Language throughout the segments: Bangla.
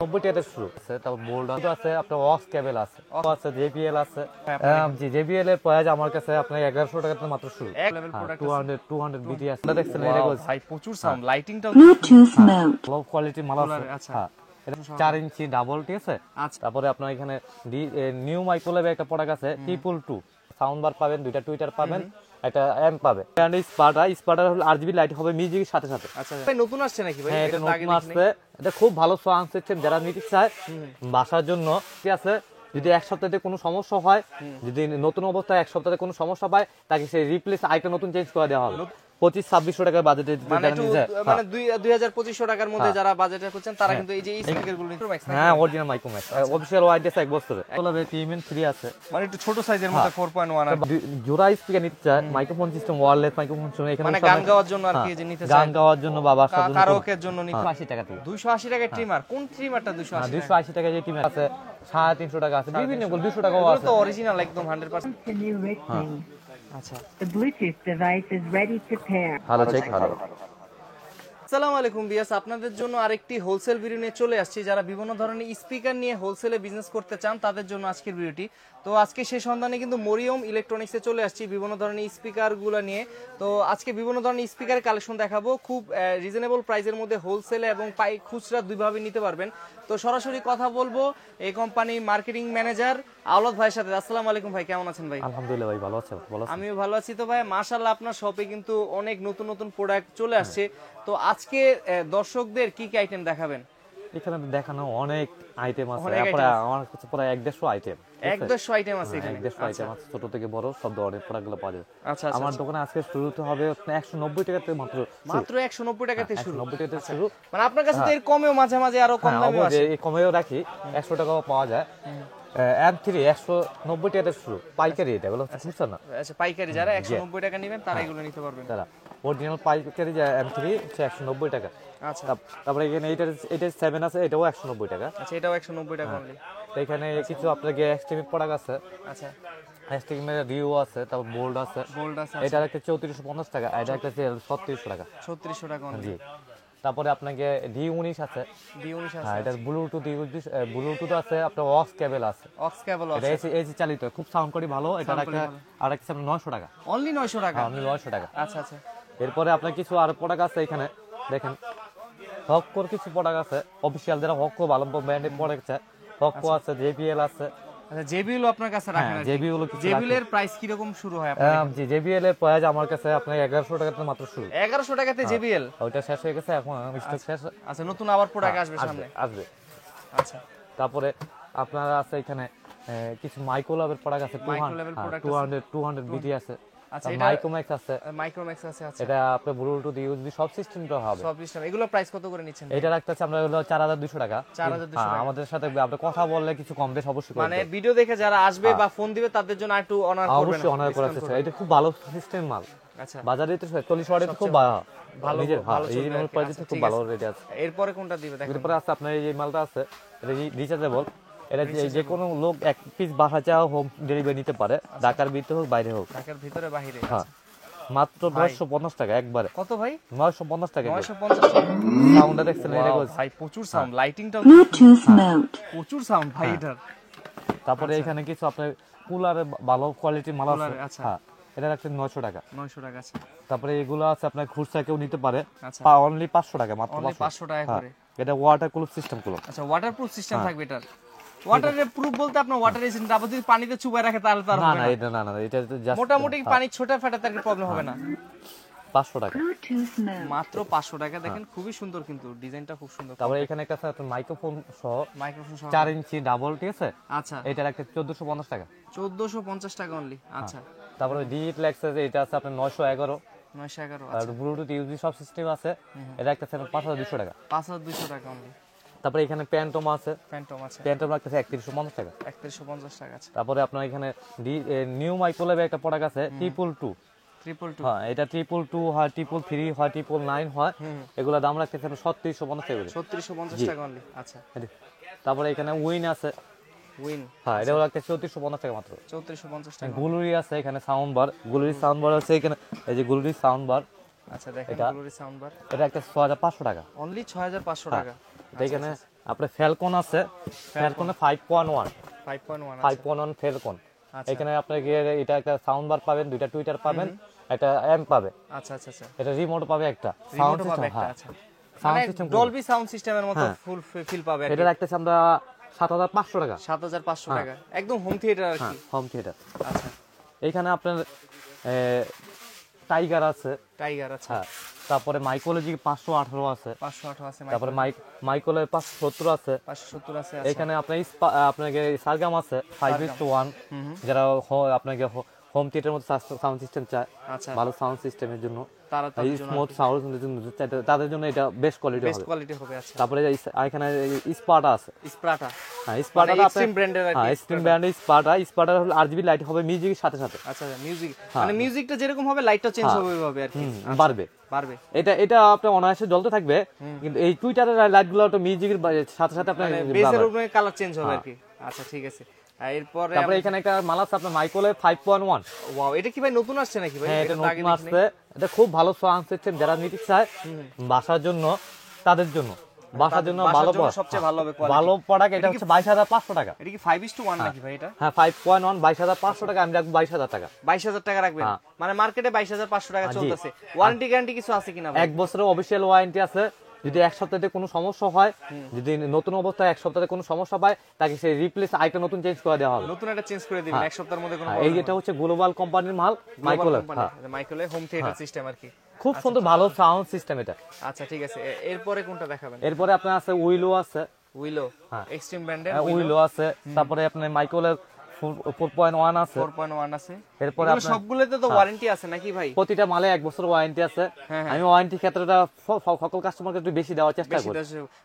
90 টাকা শুরু আছে, তারপর বোল্ড আছে, আপনার অক্স কেবল আছে, আছে জেবিএল আছে। জি জেবিএল এর প্রাইস আমার কাছে আপনার 1100 টাকা থেকে মাত্র শুরু। এক লেভেল প্রোডাক্ট 200 বিটি আছে, এটা দেখছেন এটা ভাই প্রচুর সাউন্ড, লাইটিংটাও Bluetooth mode. লো কোয়ালিটি মাল আছে। আচ্ছা। হ্যাঁ এটা 4 ইঞ্চি ডাবল, ঠিক আছে। আচ্ছা। তারপরে আপনার এখানে নিউ মাইক্রোওয়েভ একটা প্রোডাক্ট আছে ট্রিপল 2, সাউন্ড বার পাবেন, দুইটা টুইটার পাবেন, একটা এম পাবে, এন্ড স্পার্টার হলো আরজিবি লাইট হবে মিউজিকের সাথে সাথে। আচ্ছা ভাই নতুন আসছে নাকি ভাই? হ্যাঁ এটা নতুন আসছে, এটা খুব ভালো সাউন্ড সিস্টেম, যারা নিতে চায় বাসার জন্য, ঠিক আছে। যদি এক সপ্তাহে কোনো সমস্যা হয়, যদি নতুন অবস্থায় এক সপ্তাহে কোনো সমস্যা পায়, তাকে সেই রিপ্লেস আইটা নতুন চেঞ্জ করে দেওয়া হবে 25-2600 টাকার বাজেটে। মানে 2000-2500 টাকার মধ্যে যারা বাজেটে করছেন তারা কিন্তু এই যে এই স্পিকার গুলো নিতে পারবেন। হ্যাঁ অরিজিনাল মাইক্রোম্যাক্স, অফিশিয়াল ওয়ারেন্টি আছে 1 বছরের। তবে টিএমএন 3 আছে, মানে একটু ছোট সাইজের মধ্যে 4.1 আর জোড়া স্পিকার নিতে চায়, microphone system wireless microphone system, এখানে মানে গান গাওয়ার জন্য আর কি যে নিতে চায়, গান গাওয়ার জন্য বা বাসার জন্য কারাওকের জন্য নিতে 280 টাকা থেকে। 280 টাকায় ট্রিমার, কোন ট্রিমারটা 280? 280 টাকা যে টিম আছে, 350 টাকা আছে, বিভিন্ন 200 টাকাও আছে। তো অরিজিনাল একদম 100%। Continue listening. আচ্ছা The Bluetooth device is ready to pair. ভালো চেক ভালো। আসসালামু আলাইকুম বিয়াস, আপনাদের জন্য আরেকটি হোলসেল ভিডিও নিয়ে চলে আসছি। যারা বিভিন্ন ধরনের স্পিকার নিয়ে হোলসেলে বিজনেস করতে চান তাদের জন্য আজকের ভিডিওটি। তো আজকে সেই সন্ধানে কিন্তু মরিয়ম ইলেকট্রনিক্সে চলে আসছি বিভিন্ন ধরনের স্পিকারগুলো নিয়ে। তো আজকে বিভিন্ন ধরনের স্পিকারের কালেকশন দেখাবো, খুব রিজনেবল প্রাইসের মধ্যে হোলসেলে এবং খুচরা দুইভাবে নিতে পারবেন। তো সরাসরি কথা বলবো এই কোম্পানি মার্কেটিং ম্যানেজার আওলাদ ভাইয়ের সাথে। আসসালামু আলাইকুম ভাই, কেমন আছেন ভাই? আলহামদুলিল্লাহ ভাই ভালো আছেন? ভালো আছেন? আমিও ভালো আছি। তো ভাই মাশাআল্লাহ আপনার শপে কিন্তু অনেক নতুন নতুন প্রোডাক্ট চলে আসছে। তো আজকে দর্শকদের কি কি আইটেম দেখাবেন? এখানে দেখানো অনেক আইটেম আছে, অনেক প্রায় item আমার কাছে প্রায় 150 আইটেম, 150 আইটেম আছে এখানে। 150 আইটেম আছে, ছোট থেকে বড় সব ধরনের প্রোডাক্টগুলো পাওয়া যায়। আচ্ছা আচ্ছা, আমার দোকানে আজকে শুরুতে হবে 190 টাকা থেকে মাত্র মাত্র 190 টাকা থেকে শুরু। 190 টাকা থেকে শুরু। মানে আপনার কাছে তো এর কমেও মাঝে মাঝে আরো কম দামে আছে। এই কমেও রাখি, 100 টাকাও পাওয়া যায়। M3 190 টাকা থেকে শুরু, পাইকারি এটা বলো বুঝছেন না। আচ্ছা পাইকারি যারা 190 টাকা নেবেন তারা এগুলো নিতে পারবেন। তারা অরিজিনাল পাইকারি যে M3 হচ্ছে 190 টাকা। আচ্ছা তারপরে এখানে এটা 7 আছে, এটাও 190 টাকা। আচ্ছা, এটাও 190 টাকা অনলি। তো এখানে কিছু আপনাকে এক্সট্রিম প্রোডাক্ট আছে, আচ্ছা এক্সট্রিম এর রিও আছে, তারপর বোল্ড আছে, গোল্ড আছে এটা একটা 3450 টাকা, এটা একটা 3600 টাকা। 3600 টাকা অনলি। জি তারপরে আপনাকে D19 আছে, D19 হ্যাঁ আছে, এটা ব্লুটুথ আছে, আপনার অক্স কেবল আছে, অক্স কেবল এটা আছে এসি চালিত, খুব সাউন্ড করি ভালো। এটা একটা আরেকটা 900 টাকা, অনলি 900 টাকা। অনলি 900 টাকা। আচ্ছা আচ্ছা এরপরে আপনার কিছু আর প্রোডাক্ট আছে এখানে দেখেন, হককোর কিছু প্রোডাক্ট আছে, অফিশিয়াল যারা হককো ভালো ব্র্যান্ডের প্রোডাক্ট আছে, হককো আছে, জেবিএল আছে। আচ্ছা জেবিএল আপনার কাছে রাখেন? হ্যাঁ জেবিএল কিছু জেবিএল এর প্রাইস কি রকম শুরু হয় আপনার? জি জেবিএল এর প্রাইস আমার কাছে আপনার 1100 টাকা থেকে মাত্র শুরু। 1100 টাকাতে জেবিএল? ওইটা শেষ হয়ে গেছে, এখন স্টক শেষ। আচ্ছা নতুন আবার প্রোডাক্ট আসবে সামনে? আসবে। আচ্ছা তারপরে আপনার আছে এখানে কিছু মাইক্রোওয়েভের প্রোডাক্ট আছে, মাইক্রোওয়েভের প্রোডাক্ট 200 বিটি আছে, আচ্ছা এটা মাইক্রোম্যাক্স আছে, মাইক্রোম্যাক্স আছে। আচ্ছা এটা আপনার ব্লুটুথ ইউএসবি সব সিস্টেমটা হবে। সব সিস্টেম এগুলো প্রাইস কত করে নিচ্ছেন? এটা রাখতেছে আমরা হলো 4200 টাকা। 4200 টাকা। আমাদের সাথে আপনি কথা বললে কিছু কম বেশ অবশ্যই মানে করবে। ভিডিও দেখে যারা আসবে বা ফোন দিবে তাদের জন্য একটু অনার করবেন? অবশ্যই অনার করার চেষ্টা, এটা খুব ভালো সিস্টেম মাল। আচ্ছা বাজারে তো 40 ওয়াটের খুব ভালো, নিজের ভালো এই চলবে আর কি। প্রাইসে আচ্ছা, খুব ঠিক ভালো আছে। রেট আছে। এরপরে কোনটা দিবে দেখেন? এরপরে আছে আপনার এই যে মালটা আছে, এটা রিচার্জেবল, এটা যে কোনো লোক এক পিস বাসা চাও হোম ডেলিভারি নিতে পারে, ঢাকার ভিতরে হোক বাইরে হোক। ঢাকার ভিতরে বাইরে? হ্যাঁ মাত্র 950 টাকা একবারে। কত ভাই? 950 টাকা। 950 টাকা। সাউন্ডটা দেখছেন এটা? ভাই প্রচুর সাউন্ড, লাইটিংটাও Bluetooth mode. প্রচুর সাউন্ড ভাই এটার। তারপরে এখানে কিছু আপনার কুলারে ভালো কোয়ালিটির মাল আছে। আচ্ছা হ্যাঁ এটা রাখছে 900 টাকা। 900 টাকা আছে। তারপরে এগুলো আছে আপনার খুচরা কেউ নিতে পারে, আচ্ছা অনলি 500 টাকা, মাত্র অনলি 500 টাকা করে। এটা ওয়াটার কুল সিস্টেম গুলো। আচ্ছা ওয়াটারপ্রুফ সিস্টেম থাকবে এটার? ওয়াটার প্রুফ বলতে আপনার ওয়াটার রেজিস্ট্যান্ট, আপনি যদি পানিতে চুবায় রাখে তাহলে তার না হবে না না? এটা না না এটা জাস্ট মোটামুটি পানি ছোটা ফাটাতে আর প্রবলেম হবে না? 500 টাকা। Bluetooth mode. মাত্র 500 টাকা। দেখেন খুবই সুন্দর, কিন্তু ডিজাইনটা খুব সুন্দর। তারপরে এখানে একটা আছে মাইক্রোফোন সহ মাইক্রোফোন সহ 4 ইঞ্চি ডাবল, ঠিক আছে। আচ্ছা এটার একটা 1450 টাকা। 1450 টাকা অনলি। আচ্ছা তারপরে ডিপ্লেক্স আছে, এটা আছে আপনার 911, 911। আর ব্লুটুথ ইউএসবি সব সিস্টেম আছে, এটা একটা 5200 টাকা। 5200 টাকা অনলি। তারপরে এখানে প্যান্টম আছে, ফ্যান্টম আছে প্যান্টম রাখতেছে 3150 টাকা। 3150 টাকা আছে। তারপরে আপনার এখানে নিউ মাইক্রোওয়েভ একটা প্রোডাক্ট আছে 222। 222 হ্যাঁ এটা 222 হয়, 333 হয়, 999 হয়, এগুলা দাম রাখতেছে 3750 টাকা করে। 3650 টাকা অনলি। আচ্ছা তারপরে এখানে উইন আছে, উইন হ্যাঁ এটা রাখতেছে 3450 টাকা মাত্র। 3450 টাকা। গুলুরি আছে এখানে, সাউন্ড বার, গুলুরি সাউন্ড বার আছে এখানে, এই যে গুলুরি সাউন্ড বার, আচ্ছা দেখেন গ্লোরি সাউন্ড বার এটা একটা 6500 টাকা। অনলি 6500 টাকা। এটা এখানে আপনার ফ্যালকন আছে, ফ্যালকনে 5.1 5.1 5.1 ফ্যালকন। আচ্ছা। এখানে আপনার গিয়ে এটা একটা সাউন্ড বার পাবেন, দুইটা টুইটার পাবেন, একটা অ্যাম্প পাবে, আচ্ছা আচ্ছা আচ্ছা এটা রিমোট পাবে, একটা সাউন্ড রিমোটও পাবে সিস্টেম। একটা, হ্যাঁ, আচ্ছা সাউন্ড মানে সিস্টেম ডলবি সাউন্ড সিস্টেমের মতো হ্যাঁ। ফুল ফিল পাবে এটা রাখতেছি আমরা 7,500 টাকা। 7,500 টাকা একদম হোম থিয়েটার আর হ্যাঁ, কি। Home theatre. আচ্ছা এইখানে আপনার টাইগার আছে, টাইগার আচ্ছা হ্যাঁ, তারপরে মাইকোলজি 518 আছে, 508 আছে, তারপরে মাইকোলে 570 আছে। 570 আছে। এখানে আপনার আপনাকে সারগাম আছে 5:1, যারা আপনাকে হোম থিয়েটারের মধ্যে সাউন্ড সিস্টেম চায়, আচ্ছা ভালো সাউন্ড সিস্টেমের জন্য, তারা তাদের জন্য স্মুথ সাউন্ড তাদের জন্য এটা বেস্ট কোয়ালিটি বেস্ট হবে। কোয়ালিটি হবে। আচ্ছা তারপরে এখানে স্পাটা আছে, স্প্রাটা হ্যাঁ স্পাটা মানে এক্সট্রিম ব্র্যান্ডের আর কি। এক্সট্রিম ব্র্যান্ডের স্পাটা হলো আরজিবি লাইট হবে মিউজিকের সাথে সাথে। আচ্ছা মিউজিক মানে মিউজিকটা যেরকম হবে লাইটটা চেঞ্জ হবে ওইভাবে আর কি। বাড়বে পারবে এটা আপনার অনায়াসে জ্বলতে থাকবে, কিন্তু এই টুইটারের লাইটগুলো তো মিউজিকের সাথে সাথে আপনার বেসের উপরে কালার চেঞ্জ হবে আর কি। আচ্ছা ঠিক আছে। এরপরে তারপরে এখানে একটা মাল আছে আপনার মাইকোলে 5.1। ওয়াও, এটা কি ভাই নতুন আসছে নাকি ভাই? হ্যাঁ, এটা তো আগে নতুন দেখি আসছে, এটা খুব ভালো সাউন্ড সিস্টেম, যারা নিতে চায় বাসার জন্য তাদের জন্য, বাসার জন্য বাসার ভালো জন্য সবচেয়ে ভালো হবে quality। ভালো প্রোডাক্ট। এটা হচ্ছে 22,500 টাকা। এটা কি 5:1 নাকি ভাই এটা? হ্যাঁ 5.1 22,500 টাকা, আমি রাখবো 22,000 টাকা। 22,000 টাকা রাখবেন হ্যাঁ। মানে মার্কেটে 22,500 টাকা জি। চলতেছে। ওয়ারেন্টি গ্যারান্টি কিছু আছে কিনা ভাই? 1 বছরের অফিশিয়াল ওয়ারেন্টি আছে। যদি এক সপ্তাহে কোনো সমস্যা হয়, যদি নতুন অবস্থায় 1 সপ্তাহে কোনো সমস্যা পায়, তাকে সেই রিপ্লেস আইটা নতুন চেঞ্জ করে দেওয়া হবে। নতুন একটা চেঞ্জ করে দিবেন এক সপ্তাহের মধ্যে কোনো এই যেটা হচ্ছে গ্লোবাল কোম্পানির মাল মাইকোলে। হ্যাঁ, মাইক্রোওয়েভ হোম থিয়েটার সিস্টেম আর কি। খুব সুন্দর ভালো সাউন্ড সিস্টেম এটা। আচ্ছা ঠিক আছে। এরপরে কোনটা দেখাবেন? এরপরে আপনার আছে উইলো আছে, উইলো হ্যাঁ। এক্সট্রিম ব্র্যান্ডের উইলো আছে, তারপরে আপনার মাইকোলে 4.1 আছে। 4.1 আছে। এরপরে এগুলো আপনার সবগুলোতে তো ওয়ারেন্টি আছে নাকি ভাই? প্রতিটা মালে 1 বছর ওয়ারেন্টি আছে। হ্যাঁ, আমি ওয়ারেন্টি ক্ষেত্রটা সকল কাস্টমারকে একটু বেশি দেওয়ার চেষ্টা বেশি করি।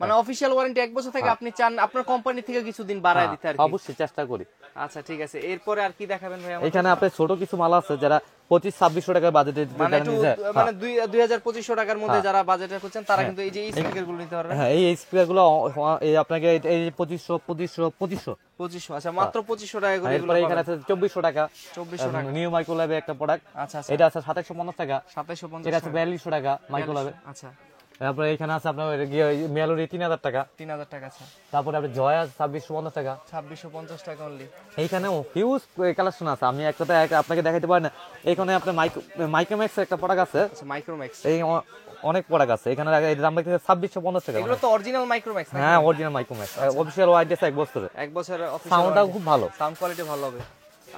মানে অফিশিয়াল ওয়ারেন্টি 1 বছর থেকে আপনি চান আপনার কোম্পানি থেকে কিছুদিন বাড়ায় দিতে আর কি। অবশ্যই চেষ্টা করি। আচ্ছা ঠিক আছে। এরপরে আর কি দেখাবেন ভাই আমাদের? এখানে আপনার ছোট কিছু মাল আছে, যারা 25-2600 টাকার বাজেটে মানে একটু মানে 2,000-2,500 টাকার মধ্যে যারা বাজেটে করছেন তারা কিন্তু এই যে এই স্পিকার গুলো নিতে পারবেন। হ্যাঁ, এই স্পিকার গুলো এই আপনাকে এই 2500 2500 আচ্ছা মাত্র 2500 টাকা করে এগুলো এরপরে এখানে আছে 2400 টাকা 2400 টাকা। নিউ মাইক্রোল্যাবে একটা প্রোডাক্ট, আচ্ছা আচ্ছা এটা আছে 2750 টাকা। 2750 এটা আছে 4200 টাকা মাইক্রোল্যাবে। আচ্ছা তারপরে এখানে আছে আপনার মেলোডি 3000 টাকা। 3000 টাকা আছে। তারপরে আপনার জয় আছে 2650 টাকা। 2650 টাকা অনলি। এইখানেও হিউজ কালেকশন আছে, আমি একটা আপনাকে দেখাইতে পারি না। এখানে আপনার মাইক্রোম্যাক্স একটা প্রোডাক্ট আছে, আচ্ছা মাইক্রোম্যাক্স এই অনেক প্রোডাক্ট আছে এখানে। এর দাম রাখতেছে 2650 টাকা। এগুলো তো অরিজিনাল মাইক্রোম্যাক্স না? হ্যাঁ, অরিজিনাল মাইক্রোম্যাক্স, অফিশিয়াল ওয়ারেন্টি আছে 1 বছরের। 1 বছরের অফিশিয়াল সাউন্ডটাও খুব ভালো। সাউন্ড কোয়ালিটি ভালো হবে।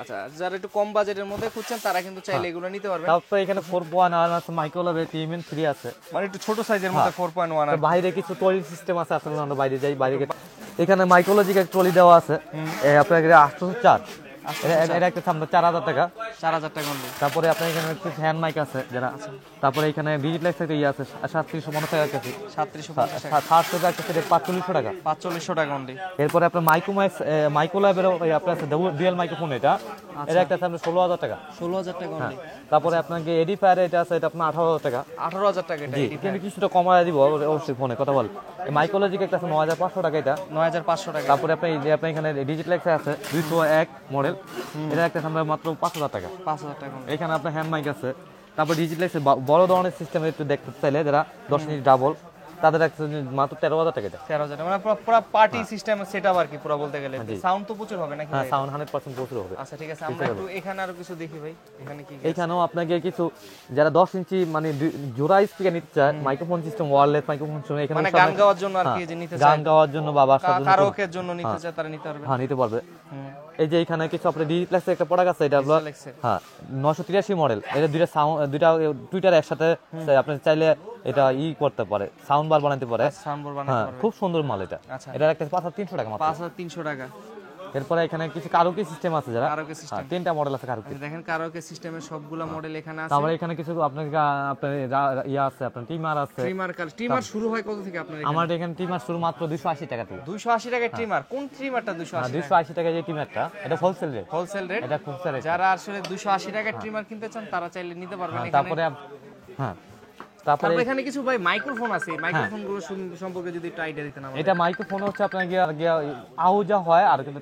আচ্ছা যারা একটু কম বাজেটের মধ্যে খুঁজছেন তারা কিন্তু চাইলে এগুলো নিতে পারবেন। তারপরে এখানে 4.1 আছে মাইক্রোল্যাবে, টিএমএন 3 আছে, মানে একটু ছোট সাইজের মধ্যে 4.1 আর বাইরে কিছু ট্রলি সিস্টেম আছে। আসলে আমরা বাইরে যাই, বাইরে এখানে মাইক্রোলজিক্যাল ট্রলি দেওয়া আছে আপনার 804। এটা একটা সামনে 4000 টাকা। 4000 টাকা অনলি। তারপরে আপনার এখানে একটু ফ্যান মাইক আছে যারা। তারপরে এখানে ডিজিটাল একটা ইয়ে আছে 3750 টাকা কাছে। 3750 টাকা। 700 টাকা কাছে 4500 টাকা। 4500 টাকা অনলি। এরপরে আপনার মাইক্রোল্যাবের আপনার আছে ডুয়াল মাইক্রোফোন, এটা একটা সামনে 16000 টাকা। 16000 টাকা অনলি। তারপরে আপনাকে এডিফায়ার এটা আছে, এটা আপনার 18000 টাকা। 18000 টাকা এটা। জি, কিন্তু কিছুটা কমায় দিব অবশ্যই ফোনে কথা বল। মাইক্রোলজিক একটা আছে 9500 টাকা এটা। 9500 টাকা। তারপরে আপনি এখানে ডিজিটাল একটা আছে 201 মডেল, এটা একটা আমরা মাত্র 5000 টাকা। 5000 টাকা অনলি। এখানে আপনার হ্যান্ড মাইক আছে। তারপর ডিজিটাল বড় ধরনের সিস্টেম একটু দেখতে চাইলে যারা 10 ইঞ্চি ডাবল, তাদের একটা মাত্র 13000 টাকা এটা। 13000 টাকা মানে পুরো পার্টি সিস্টেম সেটআপ আর কি পুরো বলতে গেলে। সাউন্ড তো প্রচুর হবে নাকি হ্যাঁ, ভাই? সাউন্ড 100% প্রচুর হবে। আচ্ছা ঠিক আছে। আমরা একটু এখানে আরো কিছু দেখি ভাই। এখানে কি এখানেও আপনাকে কিছু যারা 10 ইঞ্চি মানে জোড়া স্পিকার নিতে চায়, microphone system wireless microphone system, এখানে মানে গান গাওয়ার জন্য আর কি যে নিতে চায়, গান গাওয়ার জন্য বা বাসার জন্য, কারাওকের জন্য নিতে চায় তারা নিতে পারবে। হ্যাঁ নিতে পারবে। হুম। এই যে এখানে কিছু আপনার ডিজিটাল একটা প্রোডাক্ট আছে, এটা হলো Alexa হ্যাঁ 983 মডেল। এটা দুইটা টুইটার একসাথে আপনি চাইলে এটা করতে পারে, সাউন্ড বার বানাতে পারে। সাউন্ড বার বানাতে হ্যাঁ, পারবে। খুব সুন্দর মাল এটা। আচ্ছা। এটা একটা 5300 টাকা মাত্র। 5300 টাকা। এরপরে এখানে কিছু কারোকি সিস্টেম আছে যারা, কারাওকে সিস্টেম। হ্যাঁ 3টা মডেল আছে কারোকি। দেখেন কারাওকে সিস্টেমের সবগুলা মডেল এখানে আছে। তারপরে এখানে কিছু আপনার ইয়া আছে, আপনার টিমার আছে। ট্রিমার শুরু হয় কত থেকে আপনার এখানে? আমার এখানে টিমার শুরু মাত্র 280 টাকা থেকে। 280 টাকা ট্রিমার। কোন ট্রিমারটা 280 টাকা? 280 টাকা যে টিমারটা, এটা হোলসেল রেট। Wholesale rate. এটা হোলসেল রেট। যারা আসলে 280 টাকা ট্রিমার কিনতে চান তারা চাইলে নিতে পারবেন এখানে। তারপরে হ্যাঁ, তারপরে তারপর এখানে কিছু ভাই মাইক্রোফোন আছে। মাইক্রোফোন গুলো সম্পর্কে যদি একটু আইডিয়া দিতেন আমাদের। এটা মাইক্রোফোন হচ্ছে আপনার আউজা হয়, আর কিন্তু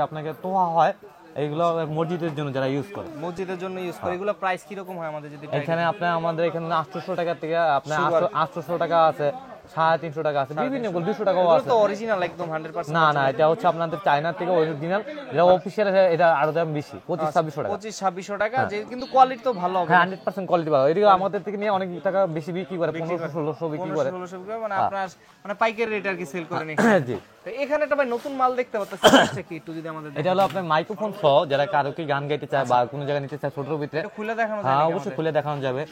আপনাকে তোহা হয়, এইগুলো মসজিদের জন্য যারা ইউজ করে, মসজিদের জন্য ইউজ করে। এগুলো প্রাইস কি রকম হয় আমাদের যদি এখানে আপনার আমাদের এখানে 800 টাকা থেকে আপনার 800 টাকা আছে, 350 টাকা আছে, বিভিন্ন 200 টাকাও এগুলো আছে। তো অরিজিনাল একদম 100%। না না, এটা হচ্ছে আপনাদের চায়না থেকে অরিজিনাল, এটা অফিসিয়াল, এটা আরো দাম বেশি, 2500 টাকা। 2500-2600 টাকা, যে কিন্তু কোয়ালিটি তো ভালো হবে। হ্যাঁ 100% কোয়ালিটি ভালো, এদিকে আমাদের থেকে নিয়ে অনেক টাকা বেশি বিক্রি করে, 1500-1600 বিক্রি করে। 1600 বিক্রি করে, মানে আপনার মানে পাইকারি রেট আর কি সেল করেন জি। এখানে। তো এখানে একটা ভাই নতুন মাল দেখতে পাচ্ছেন, এটা কি একটু যদি আমাদের এটা হলো আপনার মাইক্রোফোন সহ, যারা কারো কি গান গাইতে চায় বা কোনো জায়গায় নিতে চায় ছোটর ভিতরে, একটু খুলে দেখানো যায় হ্যাঁ নাকি অবশ্যই আমাদের? খুলে দেখানো যাবে।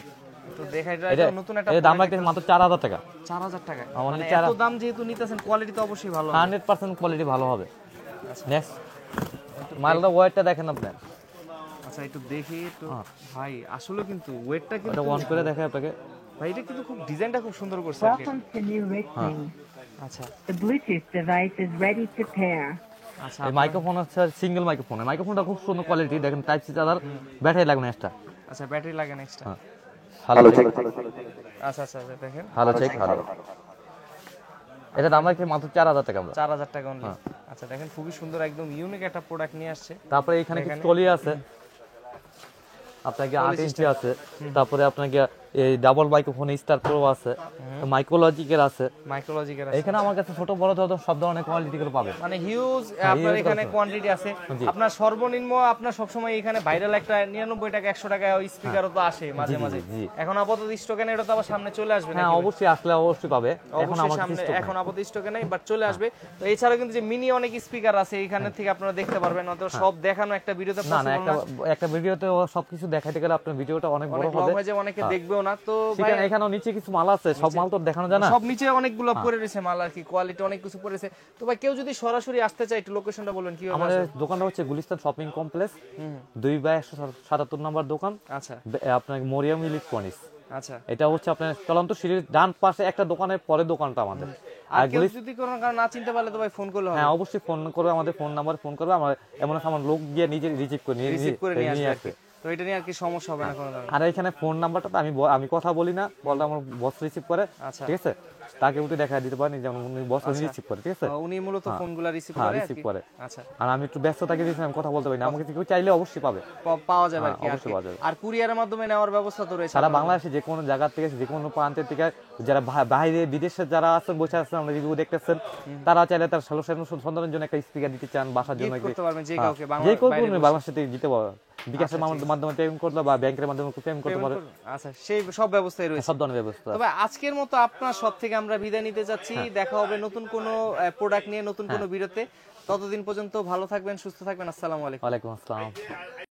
তো দেখাই যায়, এটা এটা নতুন একটা এর দাম রাখতেছে মাত্র 4000 টাকা। 4000 টাকা। আমার মানে চার- এত দাম যেহেতু নিতেছেন, কোয়ালিটি তো অবশ্যই ভালো হবে। 100% কোয়ালিটি ভালো হবে। নেক্সট মালটা ওয়েটটা দেখেন আপনি, আচ্ছা একটু দেখি তো ভাই, আসলে কিন্তু ওয়েটটা কিন্তু এটা অন করে দেখে আপনাকে। ভাই, এটা কিন্তু খুব ডিজাইনটা খুব সুন্দর করছে আর কি। Welcome to New Richmond. আচ্ছা The Bluetooth device is ready to pair. আচ্ছা এই মাইক্রোফোন হচ্ছে সিঙ্গেল মাইক্রোফোন, মাইক্রোফোনটা খুব সুন্দর কোয়ালিটি, দেখেন টাইপ সি চার্জার, ব্যাটারি লাগবে না এক্সট্রা। আচ্ছা ব্যাটারি লাগে নেক্সট। হ্যাঁ হ্যালো চেক, আচ্ছা আচ্ছা আচ্ছা, দেখেন হ্যালো চেক, হ্যালো। এটা দাম রাখছে মাত্র 4000 টাকা আমরা। 4000 টাকা অনলি। আচ্ছা দেখেন, খুবই সুন্দর একদম ইউনিক একটা প্রোডাক্ট নিয়ে আসছে। তারপরে এখানে কিছু টলি আছে, আপনাকে 8 ইঞ্চি আছে, তারপরে আপনাকে এই ডাবল মাইক্রোফোন স্টার প্রো আছে, মাইক্রোলজিকের আছে। মাইক্রোলজিক্যাল এখানে আমার কাছে ছোট বড় সব ধরনের কোয়ালিটি গুলো পাবেন। মানে হিউজ আপনার এখানে কোয়ান্টিটি আছে। আপনার সর্বনিম্ন আপনার সবসময় এখানে ভাইরাল একটা 99 টাকা 100 টাকা স্পিকারও তো আসে মাঝে মাঝে। জি। এখন আপাতত স্টকে নেই, এটা তো আবার সামনে চলে আসবে হ্যাঁ নাকি? অবশ্যই আসলে অবশ্যই পাবে, এখন অবশ্যই আমার সামনে, কাছে stock এখন নাই। আপাতত স্টকে নেই, বাট চলে আসবে। তো এছাড়াও কিন্তু যে মিনি অনেক স্পিকার আছে, এখানে থেকে আপনারা দেখতে পারবেন। অত সব দেখানো একটা ভিডিওতে না না, পসিবল একটা না, একটা ভিডিওতে সবকিছু দেখাইতে গেলে আপনার ভিডিওটা অনেক বড় অনেক লং হবে। হয়ে যায়, অনেকে দেখবেও না। তো ভাই সেখানে এখানেও নিচে কিছু মাল আছে, সব মাল তো দেখানো যায় না। সব নিচে অনেকগুলো পড়ে রয়েছে মাল আর কি, কোয়ালিটি অনেক কিছু পড়েছে। তো ভাই কেউ যদি সরাসরি আসতে চায়, একটু লোকেশনটা বলবেন কিভাবে আমাদের আসবে? দোকানটা হচ্ছে গুলিস্তান শপিং কমপ্লেক্স, 2/177 নম্বর দোকান, আচ্ছা আপনার মরিয়াম ইলেকট্রনিক্স। আচ্ছা। এটা হচ্ছে আপনার চলন্ত সিঁড়ির ডান পাশে একটা দোকানের পরে দোকানটা আমাদের। আর কেউ যদি কোনো কারণে না চিনতে পারলে তো ভাই ফোন করলে হবে। হ্যাঁ অবশ্যই ফোন করবে, আমাদের ফোন নাম্বার ফোন করবে, আমরা এমন আমার লোক গিয়ে নিজে রিসিভ করে রিসিভ করে নিয়ে আসবে আর কি। আসবে। তো এটা নিয়ে আর কি সমস্যা হবে না কোনো কারণে। আর এখানে ফোন নাম্বারটা তো আমি কথা বলি না, বলটা আমার বস রিসিভ করে, আচ্ছা। ঠিক আছে, তাকে উঠে দেখা দিতে পারেন, যেমন উনি বস রিসিভ করে, ঠিক আছে। উনি মূলত ফোনগুলো রিসিভ হ্যাঁ করে আর রিসিভ কি। করে। আচ্ছা, আর আমি একটু ব্যস্ত থাকি, আমি কথা বলতে পারি না, আমাকে কেউ চাইলে অবশ্যই পাবে, পাওয়া যাবে আর কি। অবশ্যই পাওয়া যাবে। আর কুরিয়ারের মাধ্যমে নেওয়ার ব্যবস্থা তো রয়েছে সারা বাংলাদেশে যে কোনো জায়গা থেকে, যে কোনো প্রান্তের থেকে, যারা বাইরে বিদেশে যারা আছেন, বসে আছেন, আমরা রিভিউ দেখতেছেন, তারা চাইলে তার সন্তানের জন্য একটা স্পিকার দিতে চান, বাসার জন্য গিফট করতে পারবেন যে কাউকে, যে কেউ বাইরে বাংলাদেশ থেকে দিতে পারবে, বিকাশের মাধ্যমে পেমেন্ট করলে বা ব্যাংকের মাধ্যমে পেমেন্ট করতে পারে, আচ্ছা, সেই সব ব্যবস্থাই রয়েছে। সব ধরনের ব্যবস্থা। তবে আজকের মতো আপনার সব থেকে আমরা বিদায় নিতে যাচ্ছি। দেখা হবে নতুন কোনো প্রোডাক্ট নিয়ে, নতুন কোনো ভিডিওতে। ততদিন পর্যন্ত ভালো থাকবেন, সুস্থ থাকবেন। আসসালামু আলাইকুম। ওয়ালাইকুম আসসালাম।